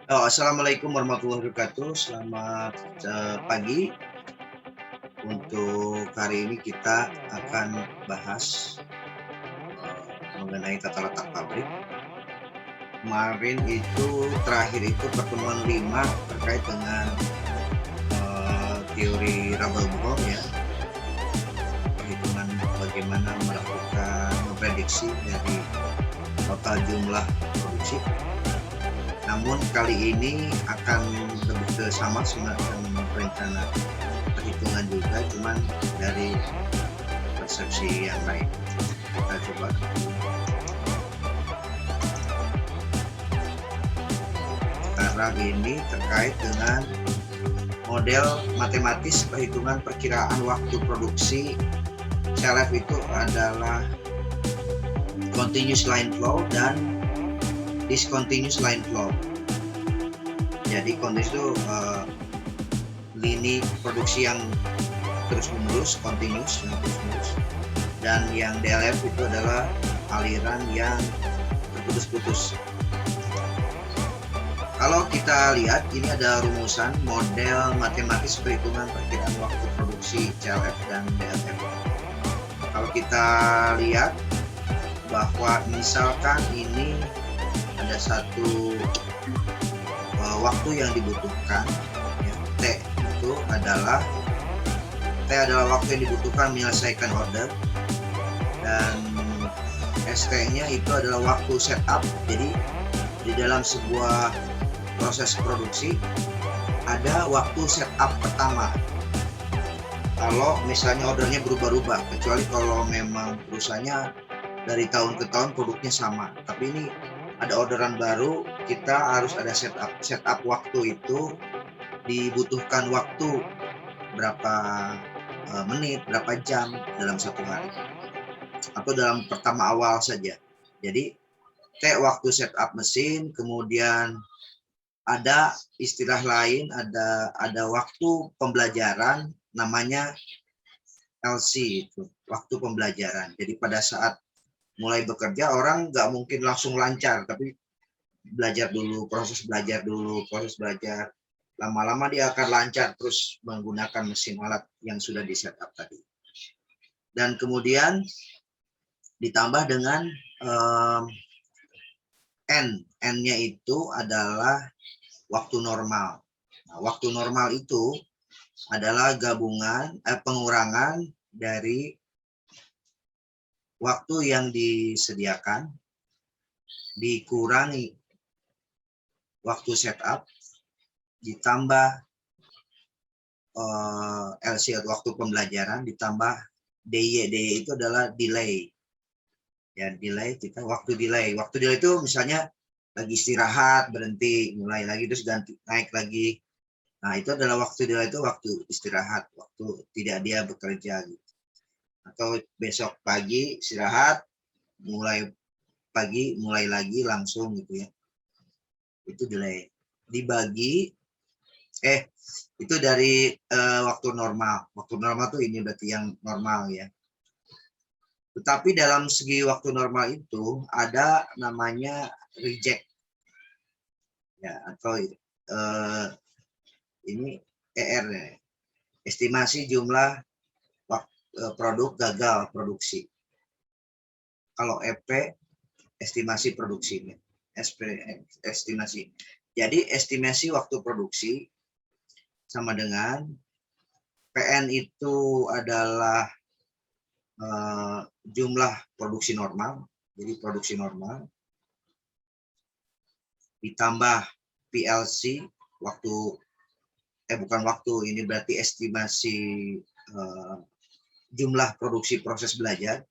Assalamualaikum warahmatullahi wabarakatuh. Selamat pagi. Untuk hari ini kita akan bahas mengenai tata letak pabrik. Kemarin itu terakhir itu pertemuan 5 terkait dengan teori rubble bowl ya, perhitungan bagaimana melakukan memprediksi dari total jumlah produksi. Namun kali ini akan lebih ke sama semacam rencana perhitungan juga, cuman dari persepsi yang lain. Kita coba. Sekarang ini terkait dengan model matematis perhitungan perkiraan waktu produksi CLF itu adalah continuous line flow dan discontinuous line flow. Jadi continuous itu lini produksi yang terus-menerus, continuous yang terus-menerus, dan yang DLF itu adalah aliran yang terputus-putus. Kalau kita lihat, ini ada rumusan model matematis perhitungan perkiraan waktu produksi CLF dan DLF. Kalau kita lihat bahwa misalkan ini ada satu waktu yang dibutuhkan, ya, T adalah waktu yang dibutuhkan menyelesaikan order, dan ST-nya itu adalah waktu setup. Jadi di dalam sebuah proses produksi ada waktu setup pertama. Kalau misalnya ordernya berubah-ubah, kecuali kalau memang perusahaannya dari tahun ke tahun produknya sama. Tapi ini ada orderan baru, kita harus ada setup. Setup waktu itu dibutuhkan waktu berapa menit, berapa jam dalam satu hari, atau dalam pertama awal saja. Jadi T waktu setup mesin, kemudian ada istilah lain, ada waktu pembelajaran namanya LC, itu waktu pembelajaran. Jadi pada saat mulai bekerja orang nggak mungkin langsung lancar, tapi belajar dulu, proses belajar. Lama-lama dia akan lancar terus menggunakan mesin alat yang sudah di setup tadi. Dan kemudian ditambah dengan N-nya itu adalah waktu normal. Nah, waktu normal itu adalah gabungan pengurangan dari waktu yang disediakan dikurangi waktu setup ditambah LC atau waktu pembelajaran ditambah DY itu adalah delay. Ya, delay kita waktu delay itu misalnya lagi istirahat, berhenti, mulai lagi, terus ganti naik lagi. Nah, itu adalah waktu delay, itu waktu istirahat, waktu tidak dia bekerja gitu. Atau besok pagi istirahat, mulai pagi mulai lagi langsung gitu ya. Itu delay. Dibagi itu dari waktu normal. Waktu normal tuh ini berarti yang normal ya. Tetapi dalam segi waktu normal itu ada namanya reject, ya, atau ini ER, estimasi jumlah produk gagal produksi. Kalau EP estimasi produksinya, estimasi. Jadi estimasi waktu produksi sama dengan PN itu adalah jumlah produksi normal, jadi produksi normal ditambah PLC ini berarti estimasi jumlah produksi proses belajar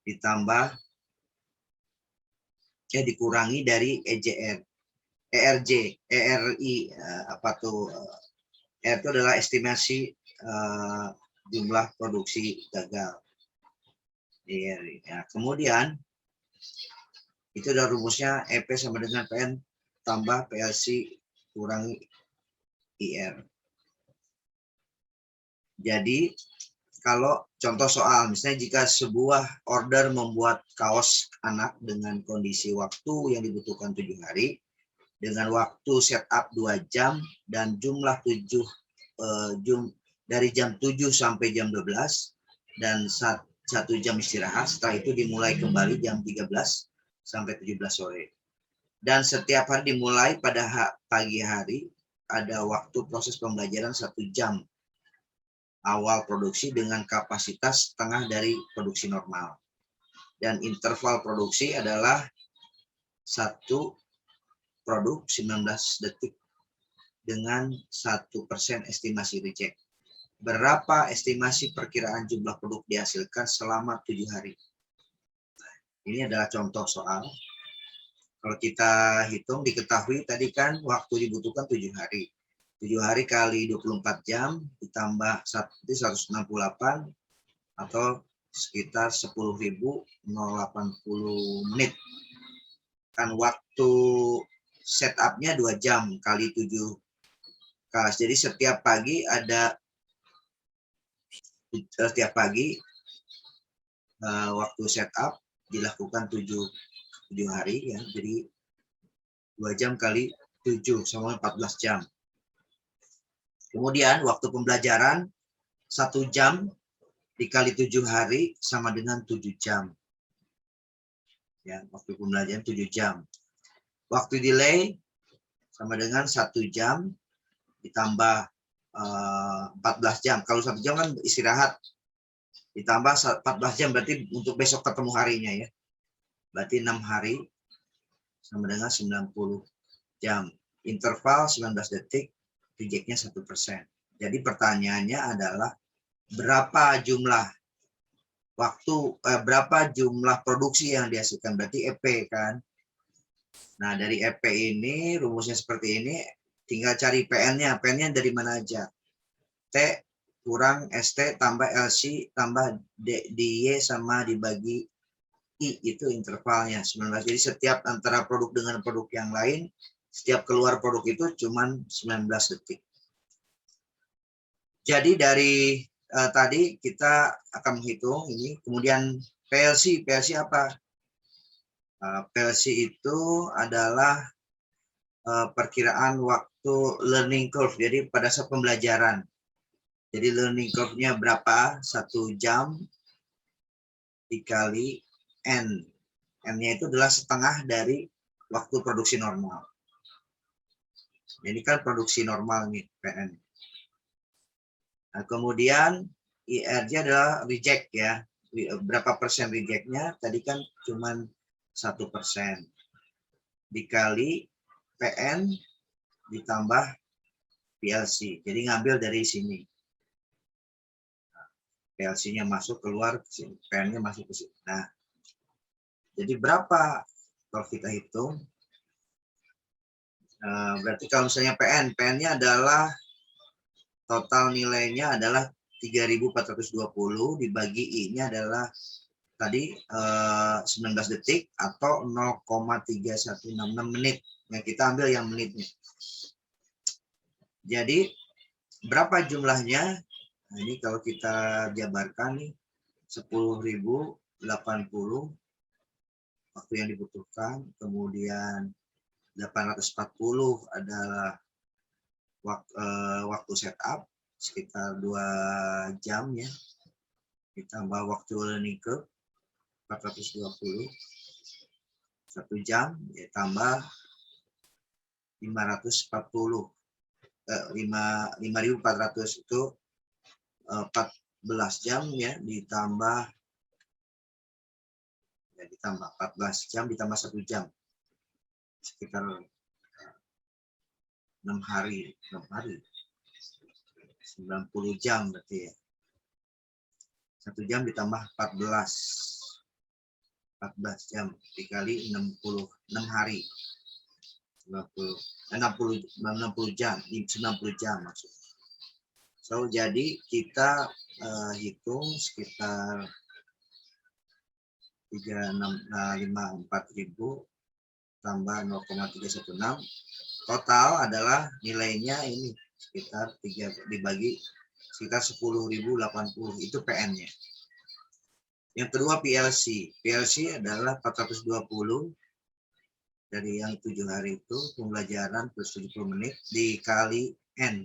ditambah dikurangi dari ERJ, ERI, R itu adalah estimasi jumlah produksi gagal. Ya, kemudian itu adalah rumusnya EP sama dengan PN tambah PLC kurangi IR. Jadi kalau contoh soal, misalnya jika sebuah order membuat kaos anak dengan kondisi waktu yang dibutuhkan 7 hari, dengan waktu setup 2 jam dan jumlah dari jam 7 sampai jam 12 dan 1 jam istirahat. Setelah itu dimulai kembali jam 13 sampai 17 sore. Dan setiap hari dimulai pada pagi hari ada waktu proses pembelajaran 1 jam awal produksi dengan kapasitas setengah dari produksi normal. Dan interval produksi adalah 1 produk 19 detik dengan 1% estimasi reject. Berapa estimasi perkiraan jumlah produk dihasilkan selama 7 hari? Ini adalah contoh soal. Kalau kita hitung, diketahui tadi kan waktu dibutuhkan 7 hari. 7 hari kali 24 jam ditambah 168 atau sekitar 10.080 menit. Kan waktu setupnya 2 jam kali 7 kelas. Jadi setiap pagi waktu setup dilakukan 7 hari ya. Jadi 2 jam kali 7 sama 14 jam. Kemudian waktu pembelajaran 1 jam dikali 7 hari sama dengan 7 jam. Ya, waktu pembelajaran 7 jam. Waktu delay sama dengan 1 jam ditambah 14 jam. Kalau 1 jam kan istirahat. Ditambah 14 jam berarti untuk besok ketemu harinya ya. Berarti 6 hari sama dengan 90 jam. Interval 19 detik, rejectnya 1%. Jadi pertanyaannya adalah berapa jumlah produksi yang dihasilkan, berarti EP kan. Nah, dari EP ini rumusnya seperti ini, tinggal cari PN-nya. PN-nya dari mana aja? T kurang ST tambah LC tambah DY sama dibagi I, itu intervalnya 19. Jadi setiap antara produk dengan produk yang lain, setiap keluar produk itu cuma 19 detik. Jadi dari tadi kita akan menghitung ini. Kemudian PLC apa? PLC itu adalah perkiraan waktu learning curve. Jadi pada saat pembelajaran. Jadi learning curve-nya berapa? 1 jam dikali N. N-nya itu adalah setengah dari waktu produksi normal. Ini kan produksi normal nih, PN. Nah, kemudian IR-nya adalah reject ya. Berapa persen reject-nya? Tadi kan cuma 1%. Dikali PN ditambah PLC. Jadi ngambil dari sini. PLC-nya masuk keluar ke sini, PN-nya masuk ke sini. Nah, jadi berapa kalau kita hitung? Berarti kalau misalnya PN-nya adalah total nilainya adalah 3.420 dibagi I-nya adalah tadi 19 detik atau 0,3166 menit. Nah, kita ambil yang menitnya. Jadi berapa jumlahnya? Nah, ini kalau kita jabarkan nih 10.080 waktu yang dibutuhkan, kemudian 840 adalah waktu setup sekitar 2 jam ya, ditambah waktu learning curve 420, 1 jam ya, tambah 540 5.400 itu 14 jam ya, ditambah 14 jam ditambah 1 jam sekitar 6 hari 90 jam berarti ya. 1 jam ditambah 14 jam dikali 60 hari 60 jam 90 jam maksudnya. So jadi kita hitung sekitar 3.654.000 tambah 0,316, total adalah nilainya ini sekitar 3 dibagi sekitar 10.080, itu PN-nya. Yang kedua PLC adalah 420 dari yang 7 hari itu pembelajaran plus 70 menit dikali N.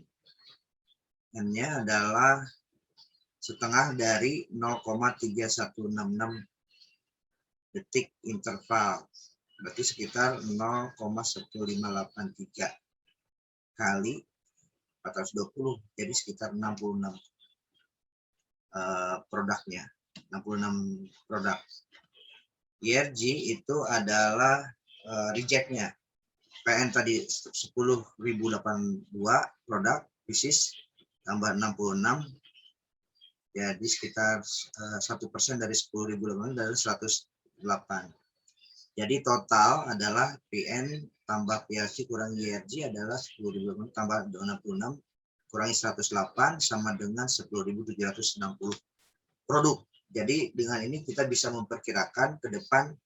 N-nya adalah setengah dari 0,3166 detik interval. Berarti sekitar 0,1583 kali 420. Jadi sekitar 66 produknya. 66 produk. IRG itu adalah rejectnya. PN tadi 10.082 produk, bisnis tambah 66, jadi sekitar 1% dari 10.000 dari 108. Jadi total adalah PN tambah PRC kurang IRG adalah 10.000 tambah 66 kurangi 108 sama dengan 10.760 produk. Jadi dengan ini kita bisa memperkirakan ke depan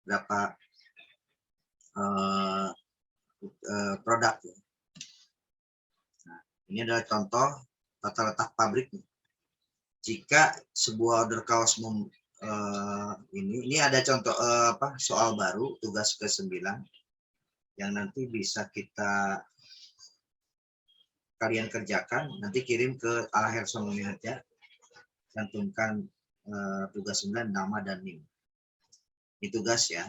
berapa produk. Nah, ini adalah contoh tata letak pabrik. Jika sebuah order kaos ini ada contoh soal baru tugas ke-9 yang nanti bisa kalian kerjakan, nanti kirim ke Alaherson Manager, cantumkan tugas 9 nama dan NIM. Ini tugas ya.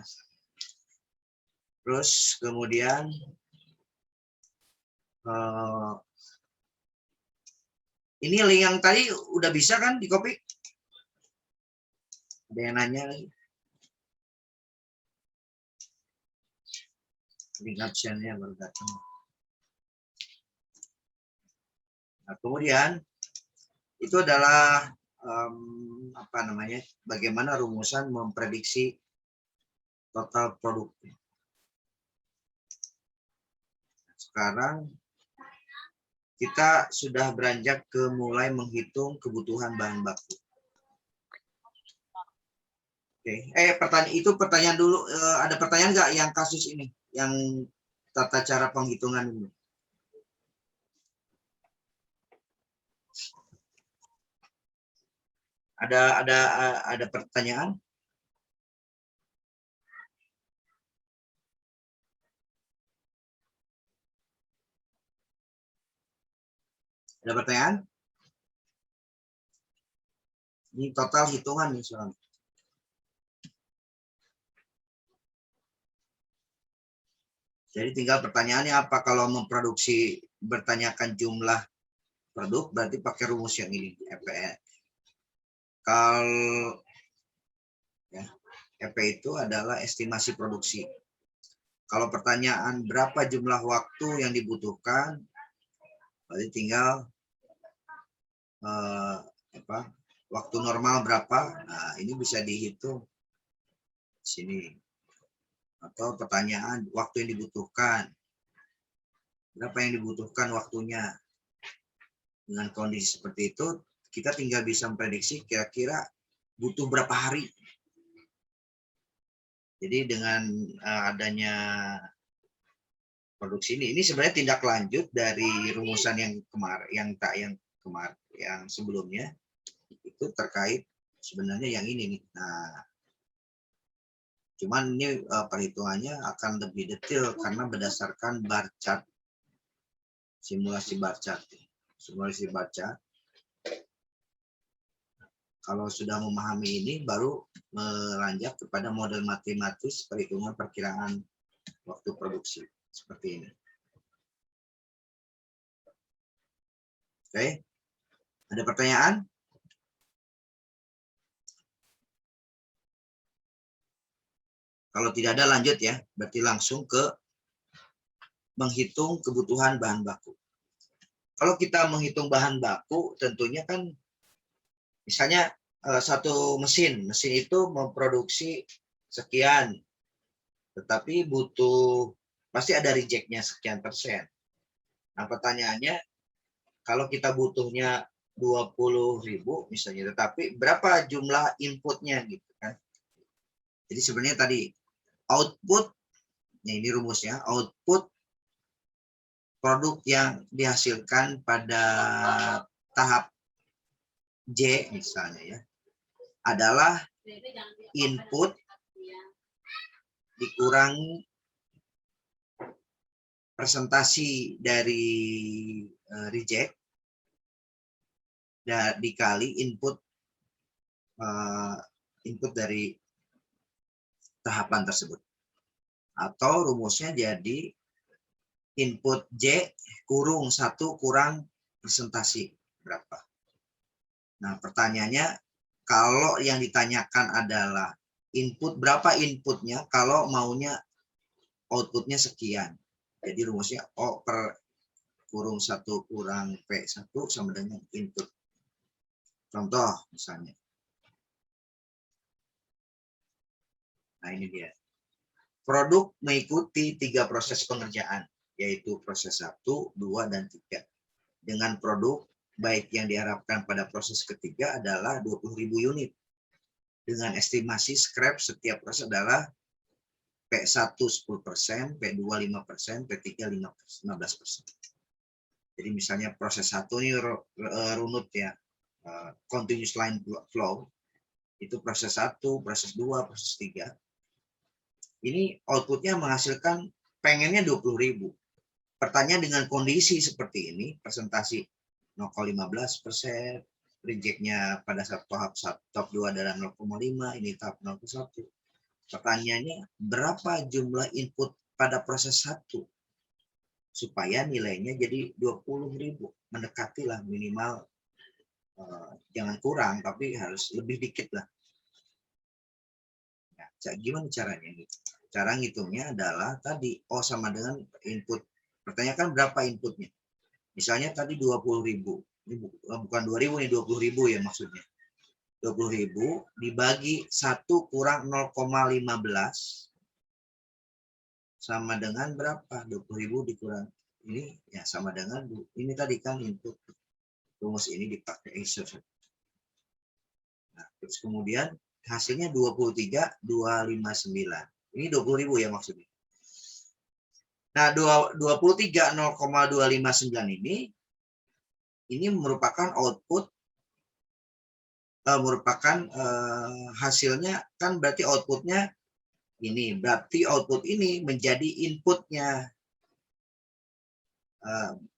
Terus kemudian ini link yang tadi udah bisa kan di copy? Ada yang nanya lagi. Link absennya baru datang. Nah, kemudian itu adalah bagaimana rumusan memprediksi total produk. Sekarang kita sudah beranjak ke mulai menghitung kebutuhan bahan baku. Oke, pertanyaan dulu. Ada pertanyaan nggak yang kasus ini, yang tata cara penghitungan ini? Ada pertanyaan? Ada pertanyaan? Ini total hitungan nih soalnya. Jadi tinggal pertanyaannya apa, kalau memproduksi bertanyakan jumlah produk berarti pakai rumus yang ini, EP. Kalau ya, EP itu adalah estimasi produksi. Kalau pertanyaan berapa jumlah waktu yang dibutuhkan, berarti tinggal waktu normal berapa. Nah, ini bisa dihitung di sini. Atau pertanyaan waktu yang dibutuhkan, berapa yang dibutuhkan waktunya. Dengan kondisi seperti itu, kita tinggal bisa memprediksi kira-kira butuh berapa hari. Jadi dengan adanya produksi ini sebenarnya tindak lanjut dari rumusan yang sebelumnya itu terkait sebenarnya yang ini nih. Nah, cuman ini perhitungannya akan lebih detail karena berdasarkan bar chart, simulasi bar chart. Kalau sudah memahami ini, baru melanjut kepada model matematis perhitungan perkiraan waktu produksi seperti ini. Oke, ada pertanyaan? Kalau tidak ada, lanjut ya. Berarti langsung ke menghitung kebutuhan bahan baku. Kalau kita menghitung bahan baku, tentunya kan misalnya satu mesin itu memproduksi sekian, tetapi pasti ada rejectnya sekian persen. Nah, pertanyaannya, kalau kita butuhnya 20.000 misalnya, tetapi berapa jumlah inputnya gitu kan? Jadi sebenarnya tadi output, ini rumusnya, output produk yang dihasilkan pada tahap J misalnya ya, adalah input dikurangi presentasi dari reject dikali input dari tahapan tersebut. Atau rumusnya jadi input J kurung 1 kurang presentasi berapa. Nah, pertanyaannya kalau yang ditanyakan adalah input, berapa inputnya kalau maunya outputnya sekian. Jadi rumusnya O per kurung 1 kurang P1 sama dengan input. Contoh misalnya. Nah, ini dia. Produk mengikuti 3 proses pengerjaan, yaitu proses 1, 2, dan 3. Dengan produk baik yang diharapkan pada proses ketiga adalah 20.000 unit. Dengan estimasi scrap setiap proses adalah P1 10%, P2 5%, P3 15%. Jadi misalnya proses 1 ini runut ya, continuous line flow, itu proses 1, proses 2, proses 3. Ini outputnya menghasilkan pengennya 20.000. Pertanyaan dengan kondisi seperti ini, presentasi 0,15%, rejectnya pada tahap 2 adalah 0,5, ini tahap 0,1. Pertanyaannya, berapa jumlah input pada proses 1? Supaya nilainya jadi 20.000, mendekatilah minimal, jangan kurang, tapi harus lebih dikit lah. Nah, gimana caranya? Cara ngitungnya adalah tadi O sama dengan input. Pertanyakan berapa inputnya. Misalnya tadi 20.000. Ini bukan 2.000, ini 20.000 ya maksudnya. 20.000 dibagi 1 kurang 0,15 sama dengan berapa? 20.000 dikurang ini ya sama dengan ini tadi kan input. Rumus ini dipakai exercise. Nah, terus kemudian hasilnya 23.259. Ini 20.000 ya maksudnya. Nah, 23.0,259 ini merupakan output, hasilnya kan berarti outputnya ini. Berarti output ini menjadi inputnya.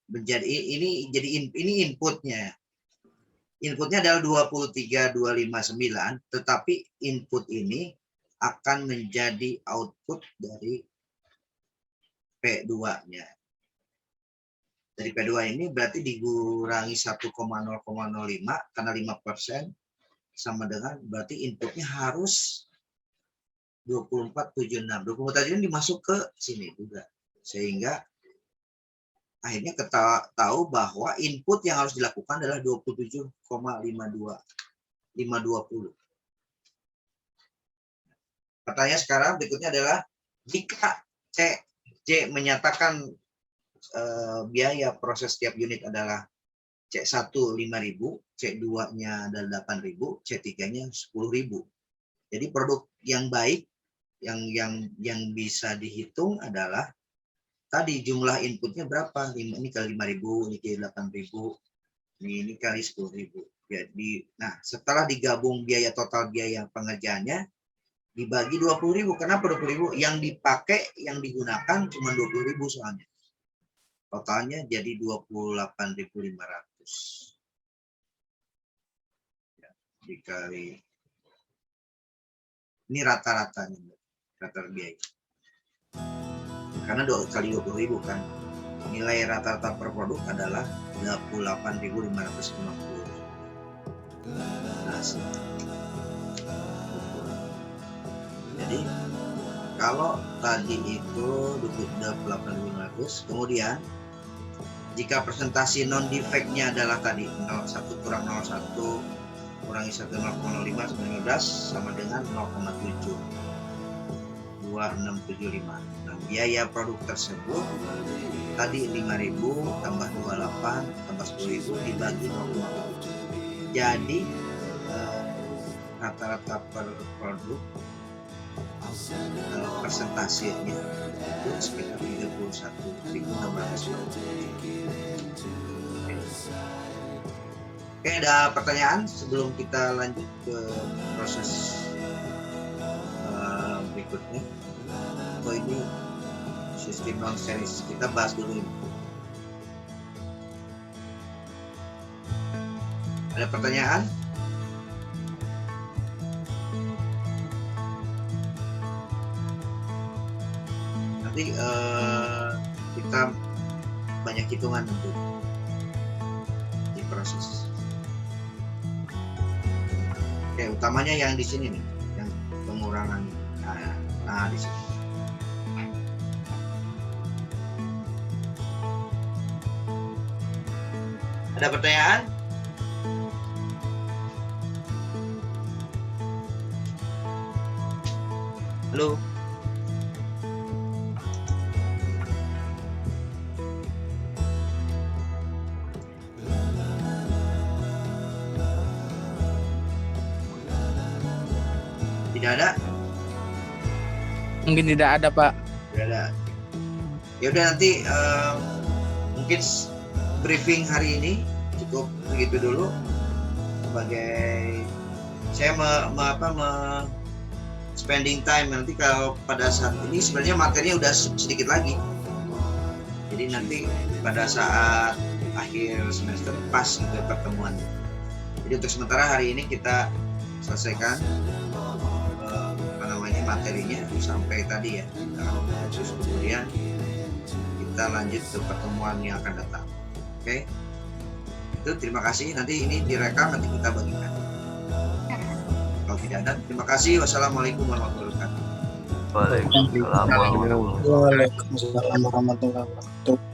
Ini inputnya. Inputnya adalah 23.259, tetapi input ini akan menjadi output dari P2-nya. Dari P2 ini berarti dikurangi 1,005 karena 5% sama dengan berarti inputnya harus 24.76. 24.76 dimasuk ke sini juga. Sehingga akhirnya kita tahu bahwa input yang harus dilakukan adalah 27,520. Pertanyaan sekarang berikutnya adalah jika C menyatakan biaya proses setiap unit adalah C1 5.000, C2-nya adalah 8.000, C3-nya 10.000. Jadi produk yang baik yang bisa dihitung adalah tadi jumlah inputnya berapa? Ini kali 5.000, ini kali 8.000, ini kali 10.000. Jadi, nah setelah digabung biaya total biaya pengerjaannya dibagi 20.000. Kenapa 20.000? Yang dipakai, yang digunakan cuma 20.000 soalnya. Totalnya jadi 28.500. Ya, dikali ini rata-ratanya, rata biaya. Karena 2 kali 20.000 kan. Nilai rata-rata per produk adalah 28.550. Nah, jadi kalau tadi itu 28.500, kemudian jika presentasi non defect-nya adalah tadi 01 kurang 01 kurangi 1 0,05 sama dengan 0,7 2675. Nah, biaya produk tersebut tadi 5.000 tambah 28 tambah 10.000 dibagi 0,7. Jadi rata-rata per produk presentasinya itu sekitar 31.650. Oke, ada pertanyaan sebelum kita lanjut ke proses berikutnya? Atau ini sistem non series. Kita bahas dulu ini. Ada pertanyaan? Nanti kita banyak hitungan untuk di proses. Oke, utamanya yang di sini nih, yang pengurangan. Nah di sini. Ada pertanyaan? Halo? Tidak ada? Mungkin tidak ada, Pak. Tidak ada. Ya udah, nanti mungkin briefing hari ini cukup begitu dulu. Sebagai saya spending time, nanti kalau pada saat ini sebenarnya materinya udah sedikit lagi. Jadi nanti pada saat akhir semester pas gitu pertemuan. Jadi untuk sementara hari ini kita selesaikan materinya sampai tadi ya. Terus kemudian kita lanjut ke pertemuan yang akan datang. Oke? Itu terima kasih. Nanti ini direkam, nanti kita bagikan. Kalau tidak ada, terima kasih. Wassalamualaikum warahmatullahi wabarakatuh. Waalaikumsalam warahmatullahi wabarakatuh. Waalaikumsalam warahmatullahi wabarakatuh.